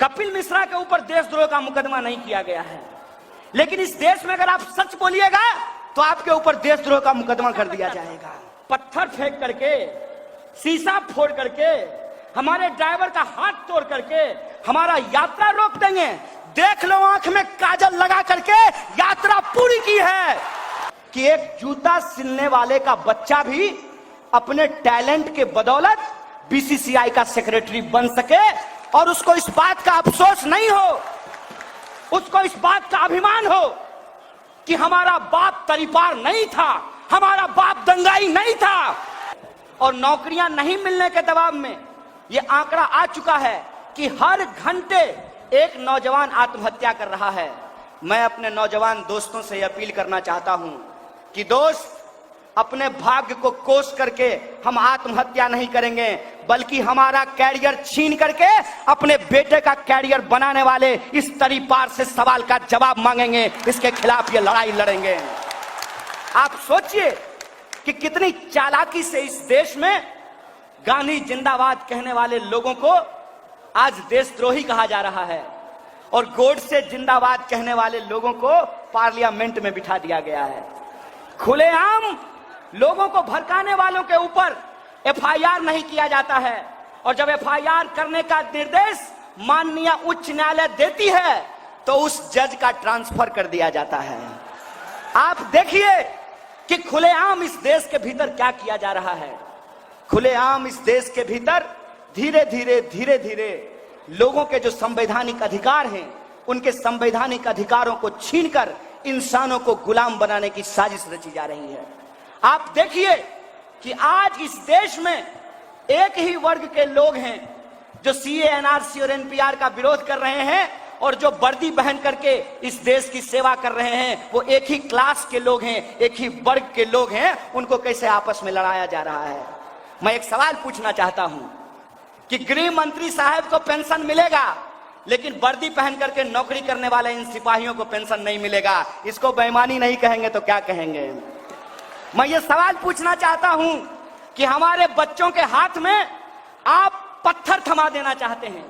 कपिल मिश्रा के ऊपर देशद्रोह का मुकदमा नहीं किया गया है, लेकिन इस देश में अगर आप सच बोलिएगा तो आपके ऊपर देशद्रोह का मुकदमा कर दिया जाएगा। पत्थर फेंक करके, शीशा फोड़ करके, हमारे ड्राइवर का हाथ तोड़ करके हमारा यात्रा रोक देंगे। देख लो, आंख में काजल लगा करके यात्रा पूरी की है कि एक जूता सिलने वाले का बच्चा भी अपने टैलेंट के बदौलत बीसीसीआई का सेक्रेटरी बन सके और उसको इस बात का अफसोस नहीं हो, उसको इस बात का अभिमान हो कि हमारा बाप तरीपार नहीं था, हमारा बाप दंगाई नहीं था। और नौकरियां नहीं मिलने के दबाव में यह आंकड़ा आ चुका है कि हर घंटे एक नौजवान आत्महत्या कर रहा है। मैं अपने नौजवान दोस्तों से अपील करना चाहता हूं कि दोस्त, अपने भाग्य को कोस करके हम आत्महत्या नहीं करेंगे, बल्कि हमारा कैरियर छीन करके अपने बेटे का कैरियर बनाने वाले इस तरीपार से सवाल का जवाब मांगेंगे, इसके खिलाफ ये लड़ाई लड़ेंगे। आप सोचिए कि कितनी चालाकी से इस देश में गांधी जिंदाबाद कहने वाले लोगों को आज देशद्रोही कहा जा रहा है और गोडसे जिंदाबाद कहने वाले लोगों को पार्लियामेंट में बिठा दिया गया है। खुलेआम लोगों को भड़काने वालों के ऊपर एफआईआर नहीं किया जाता है, और जब एफआईआर करने का निर्देश माननीय उच्च न्यायालय देती है तो उस जज का ट्रांसफर कर दिया जाता है। आप देखिए कि खुलेआम इस देश के भीतर क्या किया जा रहा है। खुलेआम इस देश के भीतर धीरे धीरे लोगों के जो संवैधानिक अधिकार हैं, उनके संवैधानिक अधिकारों को छीनकर इंसानों को गुलाम बनाने की साजिश रची जा रही है। आप देखिए कि आज इस देश में एक ही वर्ग के लोग हैं जो सीए, एनआरसी और एनपीआर का विरोध कर रहे हैं, और जो वर्दी पहन करके इस देश की सेवा कर रहे हैं वो एक ही क्लास के लोग हैं, एक ही वर्ग के लोग हैं। उनको कैसे आपस में लड़ाया जा रहा है। मैं एक सवाल पूछना चाहता हूं कि गृह मंत्री साहब को पेंशन मिलेगा, लेकिन वर्दी पहन करके नौकरी करने वाले इन सिपाहियों को पेंशन नहीं मिलेगा। इसको बेईमानी नहीं कहेंगे तो क्या कहेंगे। मैं ये सवाल पूछना चाहता हूं कि हमारे बच्चों के हाथ में आप पत्थर थमा देना चाहते हैं,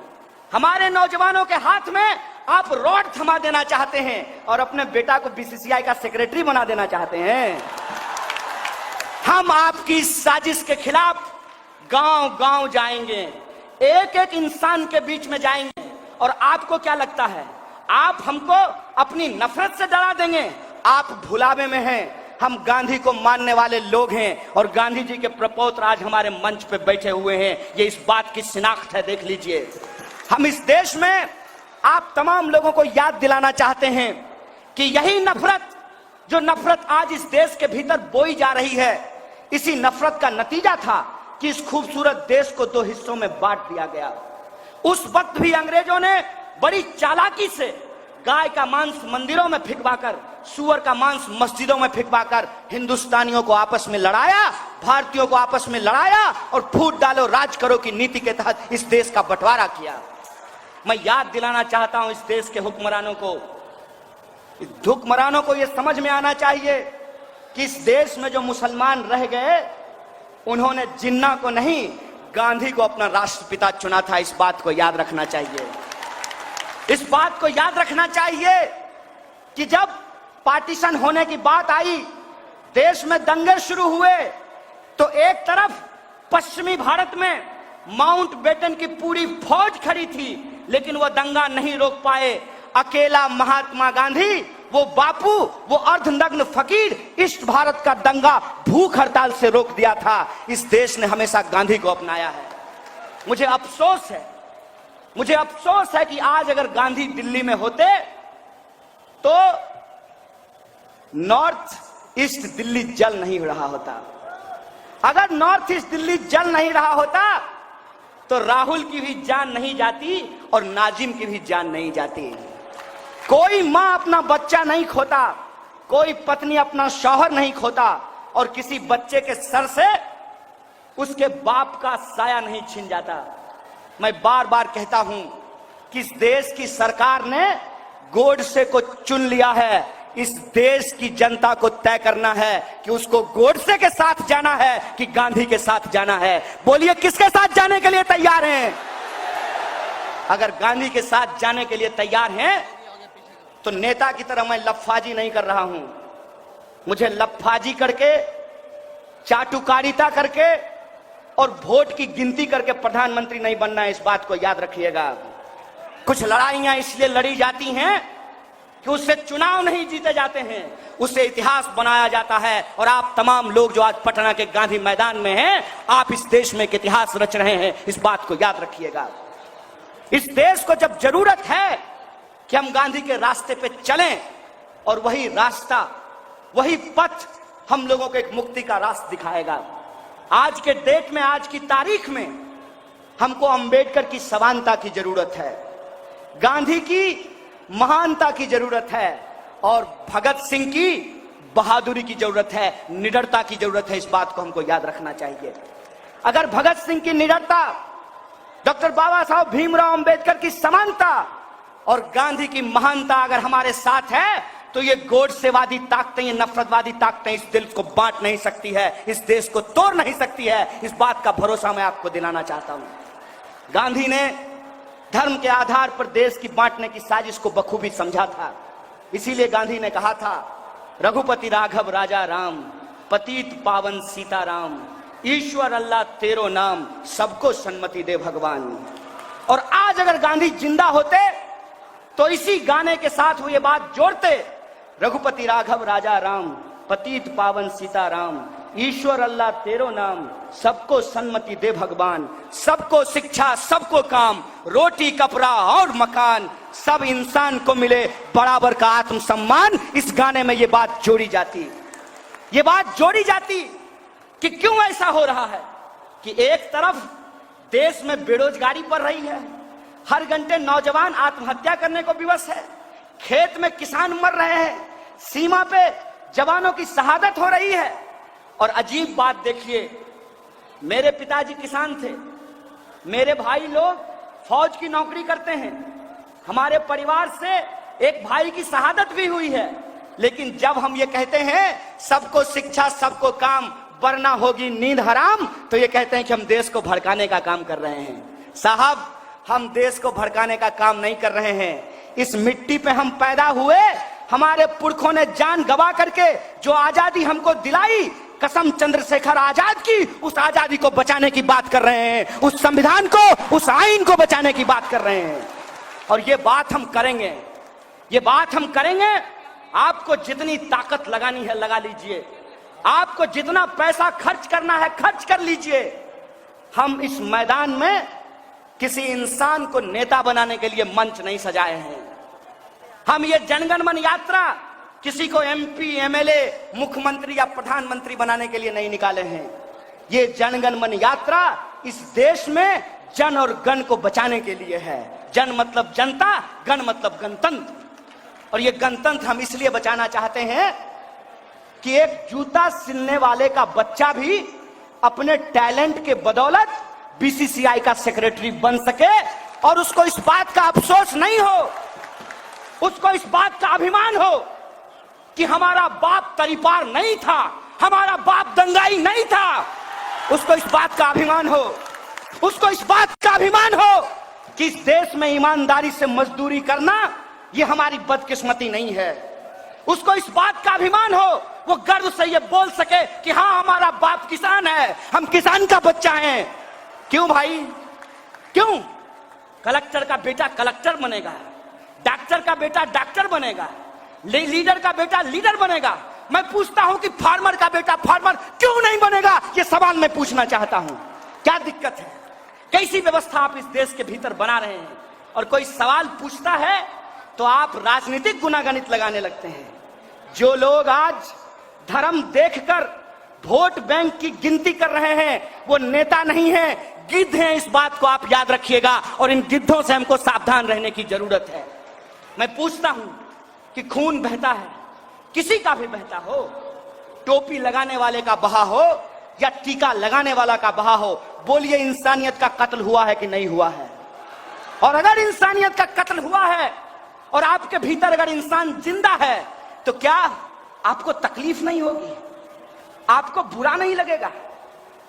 हमारे नौजवानों के हाथ में आप रॉड थमा देना चाहते हैं और अपने बेटा को बीसीसीआई का सेक्रेटरी बना देना चाहते हैं। हम आपकी इस साजिश के खिलाफ गांव गांव जाएंगे, एक एक इंसान के बीच में जाएंगे। और आपको क्या लगता है, आप हमको अपनी नफरत से डरा देंगे? आप भुलावे में हैं। हम गांधी को मानने वाले लोग हैं और गांधी जी के प्रपौत्र आज हमारे मंच पे बैठे हुए हैं। ये इस बात की शिनाख्त है, देख लीजिए। हम इस देश में आप तमाम लोगों को याद दिलाना चाहते हैं कि यही नफरत, जो नफरत आज इस देश के भीतर बोई जा रही है, इसी नफरत का नतीजा था कि इस खूबसूरत देश को दो हिस्सों में बांट दिया गया। उस वक्त भी अंग्रेजों ने बड़ी चालाकी से गाय का मांस मंदिरों में फिकवाकर, सुअर का मांस मस्जिदों में फिकवाकर हिंदुस्तानियों को आपस में लड़ाया, भारतीयों को आपस में लड़ाया और फूट डालो राज करो की नीति के तहत इस देश का बंटवारा किया। मैं याद दिलाना चाहता हूं इस देश के हुक्मरानों को यह समझ में आना चाहिए कि इस देश में जो मुसलमान रह गए, उन्होंने जिन्ना को नहीं, गांधी को अपना राष्ट्रपिता चुना था। इस बात को याद रखना चाहिए। इस बात को याद रखना चाहिए कि जब पार्टीशन होने की बात आई, देश में दंगे शुरू हुए, तो एक तरफ पश्चिमी भारत में माउंट बेटन की पूरी फौज खड़ी थी, लेकिन वह दंगा नहीं रोक पाए। अकेला महात्मा गांधी, वो बापू, वो अर्धनग्न फकीर, ईस्ट भारत का दंगा भूख हड़ताल से रोक दिया था। इस देश ने हमेशा गांधी को अपनाया है। मुझे अफसोस है कि आज अगर गांधी दिल्ली में होते तो नॉर्थ ईस्ट दिल्ली जल नहीं रहा होता। अगर नॉर्थ ईस्ट दिल्ली जल नहीं रहा होता तो राहुल की भी जान नहीं जाती और नाजिम की भी जान नहीं जाती। कोई मां अपना बच्चा नहीं खोता, कोई पत्नी अपना शौहर नहीं खोता, और किसी बच्चे के सर से उसके बाप का साया नहीं छीन जाता। मैं बार बार कहता हूं कि इस देश की सरकार ने गोडसे को चुन लिया है। इस देश की जनता को तय करना है कि उसको गोडसे के साथ जाना है कि गांधी के साथ जाना है। बोलिए, किसके साथ जाने के लिए तैयार हैं? अगर गांधी के साथ जाने के लिए तैयार हैं तो नेता की तरह मैं लफाजी नहीं कर रहा हूं। मुझे लफाजी करके, चाटुकारिता करके और वोट की गिनती करके प्रधानमंत्री नहीं बनना है, इस बात को याद रखिएगा। कुछ लड़ाइयां इसलिए लड़ी जाती हैं कि उससे चुनाव नहीं जीते जाते हैं, उससे इतिहास बनाया जाता है। और आप तमाम लोग जो आज पटना के गांधी मैदान में हैं, आप इस देश में एक इतिहास रच रहे हैं, इस बात को याद रखिएगा। इस देश को जब जरूरत है कि हम गांधी के रास्ते पे चलें, और वही रास्ता, वही पथ हम लोगों को एक मुक्ति का रास्ता दिखाएगा। आज के डेट में, आज की तारीख में हमको अंबेडकर की समानता की जरूरत है, गांधी की महानता की जरूरत है, और भगत सिंह की बहादुरी की जरूरत है, निडरता की जरूरत है। इस बात को हमको याद रखना चाहिए। अगर भगत सिंह की निडरता, डॉक्टर बाबा साहब भीमराव अंबेडकर की समानता और गांधी की महानता अगर हमारे साथ है, तो ये गोडसेवादी ताकतें, ये नफरतवादी ताकतें इस दिल को बांट नहीं सकती है, इस देश को तोड़ नहीं सकती है। इस बात का भरोसा मैं आपको दिलाना चाहता हूं। गांधी ने धर्म के आधार पर देश की बांटने की साजिश को बखूबी समझा था। इसीलिए गांधी ने कहा था, रघुपति राघव राजा राम, पतित पावन सीताराम, ईश्वर अल्लाह तेरो नाम, सबको सन्मति दे भगवान। और आज अगर गांधी जिंदा होते तो इसी गाने के साथ वो ये बात जोड़ते, रघुपति राघव राजा राम, पतित पावन सीताराम, ईश्वर अल्लाह तेरो नाम, सबको सन्मति दे भगवान, सबको शिक्षा, सबको काम, रोटी कपड़ा और मकान, सब इंसान को मिले बराबर का आत्मसम्मान। इस गाने में ये बात जोड़ी जाती, ये बात जोड़ी जाती कि क्यों ऐसा हो रहा है कि एक तरफ देश में बेरोजगारी बढ़ रही है, हर घंटे नौजवान आत्महत्या करने को विवश है, खेत में किसान मर रहे हैं, सीमा पे जवानों की शहादत हो रही है। और अजीब बात देखिए, मेरे पिताजी किसान थे, मेरे भाई लोग फौज की नौकरी करते हैं, हमारे परिवार से एक भाई की शहादत भी हुई है, लेकिन जब हम ये कहते हैं सबको शिक्षा, सबको काम, वरना होगी नींद हराम, तो ये कहते हैं कि हम देश को भड़काने का काम कर रहे हैं। साहब, हम देश को भड़काने का काम नहीं कर रहे हैं। इस मिट्टी पे हम पैदा हुए, हमारे पुरखों ने जान गवा करके जो आजादी हमको दिलाई, कसम चंद्रशेखर आजाद की, उस आजादी को बचाने की बात कर रहे हैं, उस संविधान को, उस आईन को बचाने की बात कर रहे हैं। और ये बात हम करेंगे, ये बात हम करेंगे। आपको जितनी ताकत लगानी है लगा लीजिए, आपको जितना पैसा खर्च करना है खर्च कर लीजिए। हम इस मैदान में किसी इंसान को नेता बनाने के लिए मंच नहीं सजाए हैं। हम ये जनगण मन यात्रा किसी को एमपी, एमएलए, मुख्यमंत्री या प्रधानमंत्री बनाने के लिए नहीं निकाले हैं। ये जनगण मन यात्रा इस देश में जन और गण को बचाने के लिए है। जन मतलब जनता, गण मतलब गणतंत्र। और ये गणतंत्र हम इसलिए बचाना चाहते हैं कि एक जूता सिलने वाले का बच्चा भी अपने टैलेंट के बदौलत बीसीसीआई का सेक्रेटरी बन सके, और उसको इस बात का अफसोस नहीं हो, उसको इस बात का अभिमान हो कि हमारा बाप तरीपार नहीं था, हमारा बाप दंगाई नहीं था। उसको इस बात का अभिमान हो, उसको इस बात का अभिमान हो कि इस देश में ईमानदारी से मजदूरी करना ये हमारी बदकिस्मती नहीं है। उसको इस बात का अभिमान हो, वो गर्व से ये बोल सके कि हाँ, हमारा बाप किसान है, हम किसान का बच्चा है। क्यों भाई, क्यों? कलेक्टर का बेटा कलेक्टर बनेगा, डॉक्टर का बेटा डॉक्टर बनेगा, लीडर का बेटा लीडर बनेगा। मैं पूछता हूं कि फार्मर का बेटा फार्मर क्यों नहीं बनेगा? ये सवाल मैं पूछना चाहता हूं। क्या दिक्कत है? कैसी व्यवस्था आप इस देश के भीतर बना रहे हैं? और कोई सवाल पूछता है तो आप राजनीतिक गुनागणित लगाने लगते हैं। जो लोग आज धर्म देखकर वोट बैंक की गिनती कर रहे हैं, वो नेता नहीं है, गिद्ध हैं। इस बात को आप याद रखिएगा, और इन गिद्धों से हमको सावधान रहने की जरूरत है। मैं पूछता हूं कि खून बहता है, किसी का भी बहता हो, टोपी लगाने वाले का बहा हो या टीका लगाने वाला का बहा हो, बोलिए इंसानियत का कत्ल हुआ है कि नहीं हुआ है? और अगर इंसानियत का कत्ल हुआ है और आपके भीतर अगर इंसान जिंदा है, तो क्या आपको तकलीफ नहीं होगी? आपको बुरा नहीं लगेगा?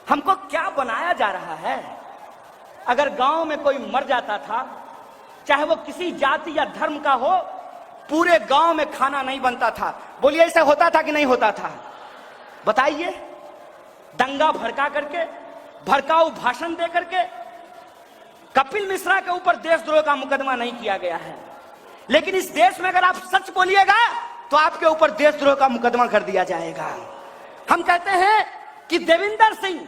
हमको क्या बनाया जा रहा है? अगर गांव में कोई मर जाता था चाहे वो किसी जाति या धर्म का हो, पूरे गांव में खाना नहीं बनता था। बोलिए ऐसा होता था कि नहीं होता था? बताइए। दंगा भड़का करके, भड़काऊ भाषण दे करके कपिल मिश्रा के ऊपर देशद्रोह का मुकदमा नहीं किया गया है, लेकिन इस देश में अगर आप सच बोलिएगा तो आपके ऊपर देशद्रोह का मुकदमा कर दिया जाएगा। हम कहते हैं कि देविंदर सिंह,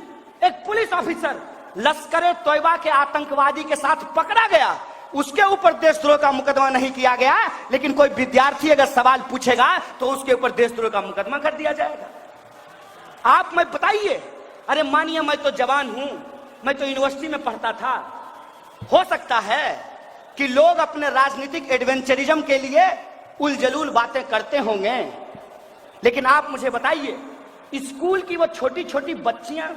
एक पुलिस ऑफिसर, लश्कर तोयबा के आतंकवादी के साथ पकड़ा गया, उसके ऊपर देशद्रोह का मुकदमा नहीं किया गया, लेकिन कोई विद्यार्थी अगर सवाल पूछेगा तो उसके ऊपर देशद्रोह का मुकदमा कर दिया जाएगा। आप मैं बताइए, अरे मानिए मैं तो जवान हूं, मैं तो यूनिवर्सिटी में पढ़ता था, हो सकता है कि लोग अपने राजनीतिक एडवेंचरिज्म के लिए उलझलूल बातें करते होंगे, लेकिन आप मुझे बताइए, स्कूल की वो छोटी छोटी बच्चियां,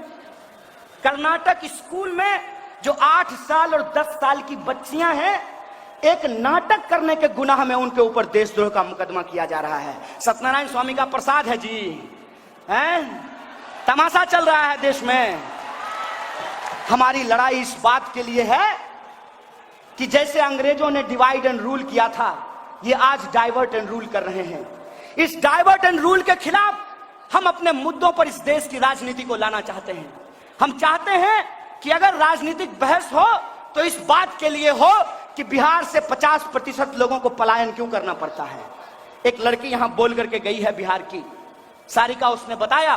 कर्नाटक स्कूल में जो 8 साल और 10 साल की बच्चियां हैं, एक नाटक करने के गुनाह में उनके ऊपर देशद्रोह का मुकदमा किया जा रहा है। सत्यनारायण स्वामी का प्रसाद है जी, हैं? तमाशा चल रहा है देश में। हमारी लड़ाई इस बात के लिए है कि जैसे अंग्रेजों ने डिवाइड एंड रूल किया था, ये आज डाइवर्ट एंड रूल कर रहे हैं। इस डाइवर्ट एंड रूल के खिलाफ हम अपने मुद्दों पर इस देश की राजनीति को लाना चाहते हैं। हम चाहते हैं कि अगर राजनीतिक बहस हो तो इस बात के लिए हो कि बिहार से 50% लोगों को पलायन क्यों करना पड़ता है। एक लड़की यहां बोल करके गई है बिहार की, सारिका, उसने बताया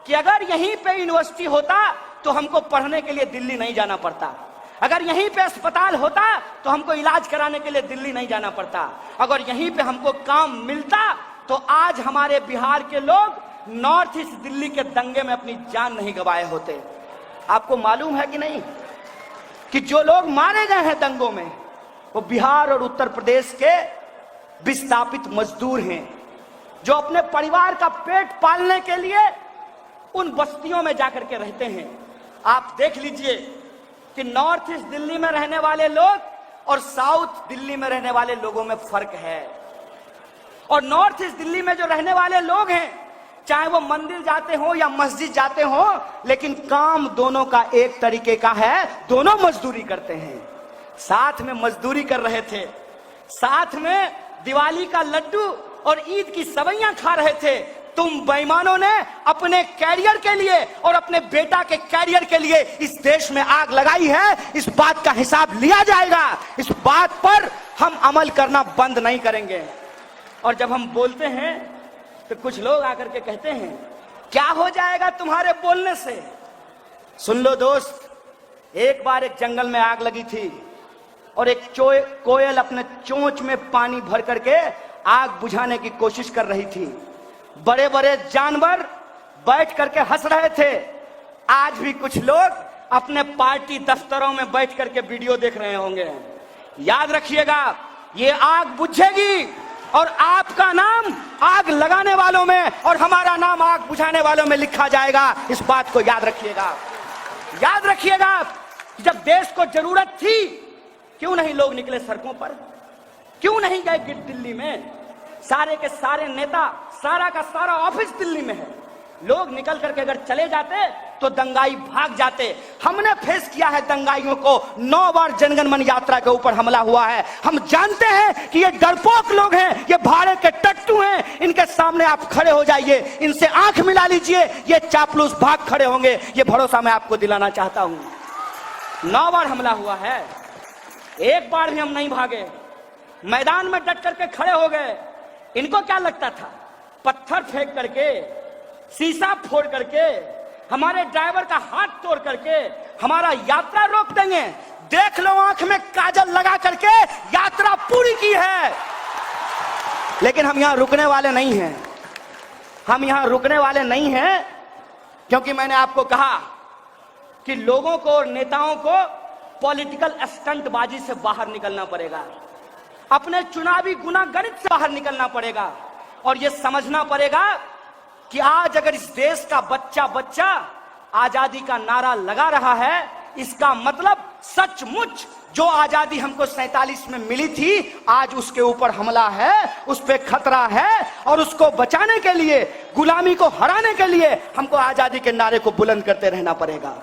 कि अगर यहीं पे यूनिवर्सिटी होता तो हमको पढ़ने के लिए दिल्ली नहीं जाना पड़ता, अगर यहीं पे अस्पताल होता तो हमको इलाज कराने के लिए दिल्ली नहीं जाना पड़ता, अगर यहीं पे हमको काम मिलता तो आज हमारे बिहार के लोग नॉर्थ ईस्ट दिल्ली के दंगे में अपनी जान नहीं गंवाए होते। आपको मालूम है कि नहीं कि जो लोग मारे गए हैं दंगों में वो बिहार और उत्तर प्रदेश के विस्थापित मजदूर हैं, जो अपने परिवार का पेट पालने के लिए उन बस्तियों में जाकर के रहते हैं। आप देख लीजिए कि नॉर्थ ईस्ट दिल्ली में रहने वाले लोग और साउथ दिल्ली में रहने वाले लोगों में फर्क है। और नॉर्थ ईस्ट दिल्ली में जो रहने वाले लोग हैं, चाहे वो मंदिर जाते हो या मस्जिद जाते हो, लेकिन काम दोनों का एक तरीके का है, दोनों मजदूरी करते हैं। साथ में मजदूरी कर रहे थे, साथ में दिवाली का लड्डू और ईद की सवैयां खा रहे थे। तुम बेईमानों ने अपने कैरियर के लिए और अपने बेटा के कैरियर के लिए इस देश में आग लगाई है। इस बात का हिसाब लिया जाएगा, इस बात पर हम अमल करना बंद नहीं करेंगे। और जब हम बोलते हैं तो कुछ लोग आकर के कहते हैं क्या हो जाएगा तुम्हारे बोलने से। सुन लो दोस्त, एक बार एक जंगल में आग लगी थी और एक कोयल अपने चोंच में पानी भर करके आग बुझाने की कोशिश कर रही थी। बड़े बड़े जानवर बैठ करके हंस रहे थे। आज भी कुछ लोग अपने पार्टी दफ्तरों में बैठ करके वीडियो देख रहे होंगे। याद रखिएगा, ये आग बुझेगी और आपका नाम आग लगाने वालों में और हमारा नाम आग बुझाने वालों में लिखा जाएगा। इस बात को याद रखिएगा। याद रखिएगा, जब देश को जरूरत थी क्यों नहीं लोग निकले सड़कों पर, क्यों नहीं गए दिल्ली में। सारे के सारे नेता, सारा का सारा ऑफिस दिल्ली में है। लोग निकल करके अगर चले जाते तो दंगाई भाग जाते। हमने फेस किया है दंगाइयों को। 9 बार जनगण मन यात्रा के ऊपर हमला हुआ है। हम जानते हैं कि ये डरपोक लोग हैं, ये भाड़े के टट्टू हैं। इनके सामने आप खड़े हो जाइए, इनसे आंख मिला लीजिए, ये चापलूस भाग खड़े होंगे। ये भरोसा मैं आपको दिलाना चाहता हूं। 9 बार हमला हुआ है, एक बार भी हम नहीं भागे, मैदान में डट करके खड़े हो गए। इनको क्या लगता था पत्थर फेंक करके, शीशा फोड़ करके, हमारे ड्राइवर का हाथ तोड़ करके हमारा यात्रा रोक देंगे। देख लो, आंख में काजल लगा करके यात्रा पूरी की है। लेकिन हम यहां रुकने वाले नहीं हैं। हम यहां रुकने वाले नहीं हैं क्योंकि मैंने आपको कहा कि लोगों को और नेताओं को पॉलिटिकल स्टंटबाजी से बाहर निकलना पड़ेगा, अपने चुनावी गुनागणित से बाहर निकलना पड़ेगा और यह समझना पड़ेगा कि आज अगर इस देश का बच्चा बच्चा आजादी का नारा लगा रहा है, इसका मतलब सचमुच जो आजादी हमको 47 में मिली थी, आज उसके ऊपर हमला है, उस पर खतरा है और उसको बचाने के लिए, गुलामी को हराने के लिए हमको आजादी के नारे को बुलंद करते रहना पड़ेगा।